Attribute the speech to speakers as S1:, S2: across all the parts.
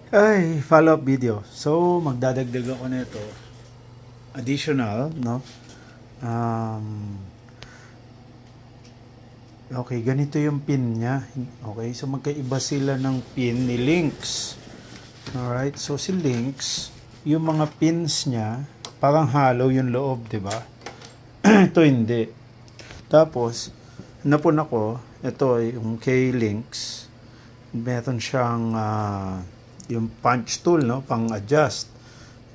S1: Ay, follow-up video. So, magdadagdag ako nito. Additional, no? Um, okay, ganito yung pin niya. Okay, so magkaiba sila ng pin ni Lynx. Alright, so si Lynx, yung mga pins niya, parang hollow yung loob, di ba? Ito hindi. Tapos, napun ako, ito yung kay Lynx. Meron siyang yung punch tool, no, pang adjust.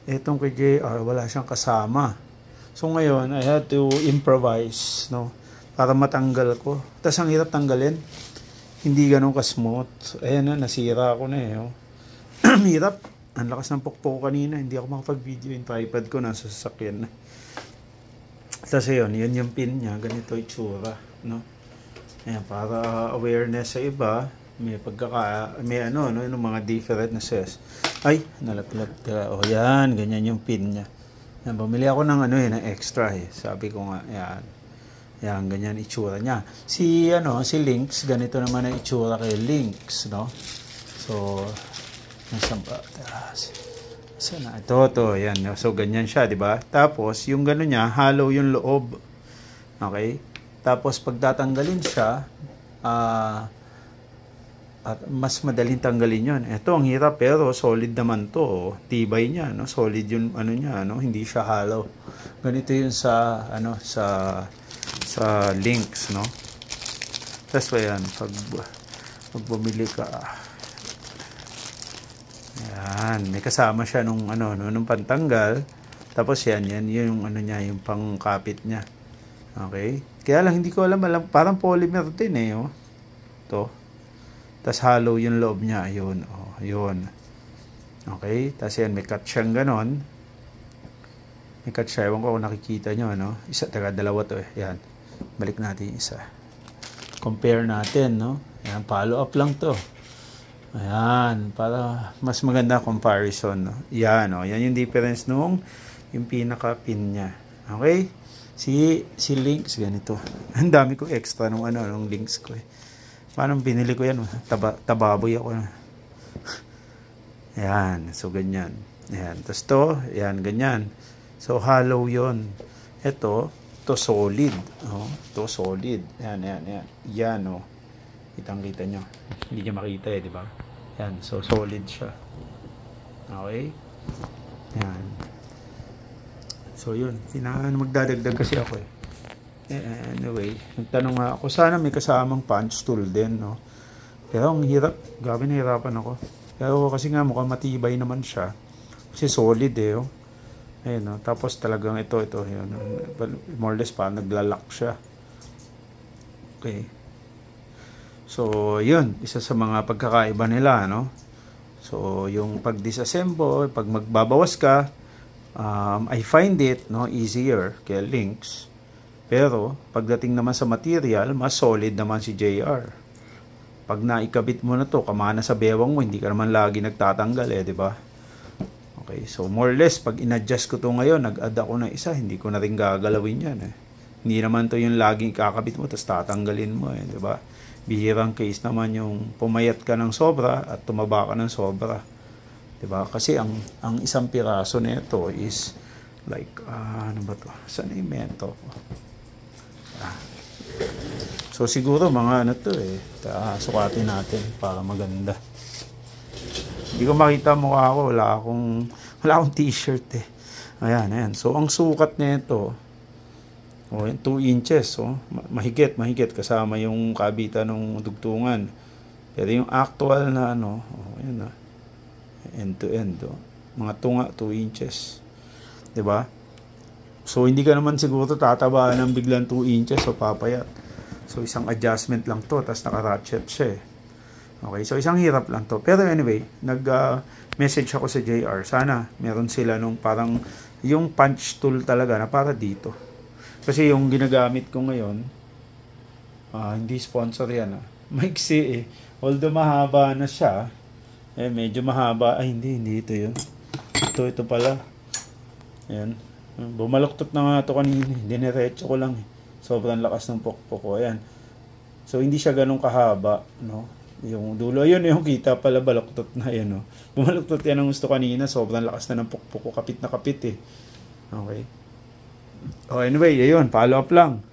S1: Etong kay JR wala siyang kasama, so ngayon I had to improvise, no, para matanggal ko. Tapos ang hirap tanggalin, hindi ganun ka smooth. Ayan na, nasira ako na oh. Hirap, ang lakas ng pokpok kanina, hindi ako makapag video, yung tripod ko nasa sasakyan na. Tapos yun yung pin niya, ganito itsura, no. Ayan, para awareness sa iba, may may no, yung mga differences. Ay, nalaglag ka. O yan, ganyan yung pin niya. Yan, bumili ako ng ng extra Sabi ko nga, yan. Yan, ganyan itsura niya. Si Lynx, ganito naman ang itsura kay Lynx, no? So, nasaan ba? Sana ito, yan. So, ganyan siya, di ba? Tapos, yung gano'n niya, hollow yung loob. Okay? Tapos, pag tatanggalin siya, at mas madaling tanggalin yon. Ito ang hirap, pero solid naman to. Tibay niya, no? Solid yung niya, no? Hindi siya hollow. Ganito yun sa sa Lynx, no? Tapos yan, pag bumili ka, yan, may kasama siya nung nung pantanggal. Tapos yan yung niya, yung pangkapit niya. Okay? Kaya lang hindi ko alam, parang polymer din oh. To. Tas hollow yung loob niya, ayun, yun. Okay, tas yan, may cut siyang ganon. May cut siya, ewan ko kung nakikita nyo, no? Dalawa to yan. Balik natin yung isa. Compare natin, no? Yan, follow up lang to. Ayan, para mas maganda comparison, no? Yan, yan yung difference nung yung pinaka-pin niya. Okay? Si Lynx, ganito. Ang dami ko extra nung nung Lynx ko Paano binili ko yan? Tababoy ako na. Ayan. So, ganyan. Ayan. Tapos to, ayan, ganyan. So, hollow yon. Ito solid. Ito solid. Ayan. Yan, Kitang-kita nyo. Hindi nyo makita di ba? Ayan. So, solid siya. Okay? Ayan. So, yun. Magdadagdag kasi ako Anyway, nagtanong nga ako, sana may kasamang punch tool din, no? Pero ang hirap, grabe nahirapan ako. Pero kasi nga mukhang matibay naman siya. Kasi solid Ayun, no? Tapos talagang ito, yun. More or less pa, naglalak siya. Okay. So, yun, isa sa mga pagkakaiba nila, no? So, yung pag-disassemble, pag magbabawas ka, I find it, no, easier kay Lynx. Pero, pagdating naman sa material, mas solid naman si JR. Pag naikabit mo na to, kamana sa bewang mo, hindi ka naman lagi nagtatanggal di ba? Okay, so more or less, pag in-adjust ko to ngayon, nag-add ako ng isa, hindi ko na rin gagalawin yan Hindi naman to yung laging kakabit mo, tapos tatanggalin mo di ba? Bihirang case naman yung pumayat ka ng sobra at tumaba ka ng sobra. Di ba? Kasi ang isang piraso nito is like, ano ba to? Saan yung mento ko? So siguro mga sukatin natin para maganda. Hindi ko makita mukha ko, wala akong t-shirt Ayan. So ang sukat nito 2 inches mahigit kasama yung kabitan ng dugtungan. Pero yung actual na ayan end to end mga tunga 2 inches. 'Di ba? So, hindi ka naman siguro tatabaan ng biglang 2 inches o papayat. So, isang adjustment lang to, tapos naka-ratchet siya Okay, so isang hirap lang to. Pero anyway, nag-message ako sa JR. Sana meron sila nung parang yung punch tool talaga na para dito. Kasi yung ginagamit ko ngayon, hindi sponsor yan maiksi Although mahaba na siya, medyo mahaba. Ay, hindi ito yun. Ito pala. Ayan. Bumaluktot na nga ito kanina. Diniretso ko lang Sobrang lakas ng pokpok ko. Ayan. So, hindi siya ganun kahaba, no? Yung dulo, ayun yung kita pala, baluktot na yun, no? Bumaluktot yan ang gusto kanina, sobrang lakas na ng pukpuk ko, kapit na kapit eh. Okay. Oh, anyway, ayun, follow up lang.